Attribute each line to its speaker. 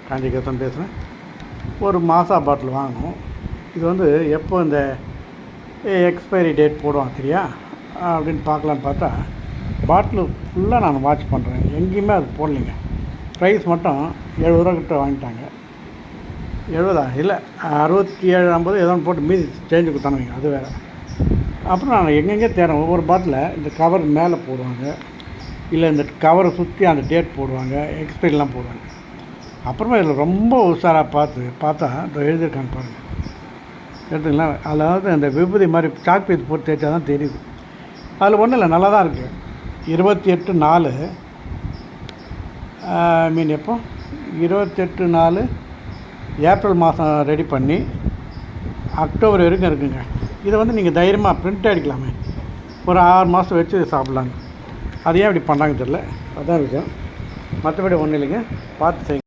Speaker 1: காஞ்சிகேசன் பேசுகிறேன். ஒரு மாசா பாட்டில் வாங்கணும். இது வந்து எப்போ இந்த எக்ஸ்பைரி டேட் போடுவாங்க தெரியா அப்படின்னு பார்க்கலான்னு பார்த்தா பாட்டிலு ஃபுல்லாக நான் வாட்ச் பண்ணுறேன், எங்கேயுமே அது போடலைங்க. ப்ரைஸ் மட்டும் 70 ரூபா கிட்ட வாங்கிட்டாங்க. 70 இல்லை 67, 50 ஏதோ ஒன்று போட்டு மீதி சேஞ்சு கொடுத்தானுங்க, அது வேறு. அப்புறம் நான் எங்கெங்கே தேடுறேன். ஒவ்வொரு பாட்டில் இந்த கவர் மேலே போடுவாங்க, இல்லை இந்த கவரை சுற்றி அந்த டேட் போடுவாங்க, எக்ஸ்பைரிலாம் போடுவாங்க. அப்புறமா இதில் ரொம்ப உஷாராக பார்த்தா இந்த எழுதியிருக்காங்க பாருங்கள், எடுத்துங்களா. அதாவது அந்த விபூதி மாதிரி சாக் பீஸ் போட்டு தேய்ச்சா தான் தெரியுது. அதில் ஒன்றும் இல்லை, நல்லா தான் இருக்குது. 28/4 மீன் எப்போ 28/4 ஏப்ரல் மாதம் ரெடி பண்ணி அக்டோபர் வரைக்கும் இருக்குங்க. இதை வந்து நீங்கள் தைரியமாக பிரிண்ட் அடிக்கலாமே, ஒரு 6 மாதம் வச்சு சாப்பிட்லாங்க. அது ஏன் இப்படி பண்ணாங்கன்னு தெரியல, அதான் விஷயம். மற்றபடி ஒன்றும் இல்லைங்க, பார்த்து செய்யுங்க.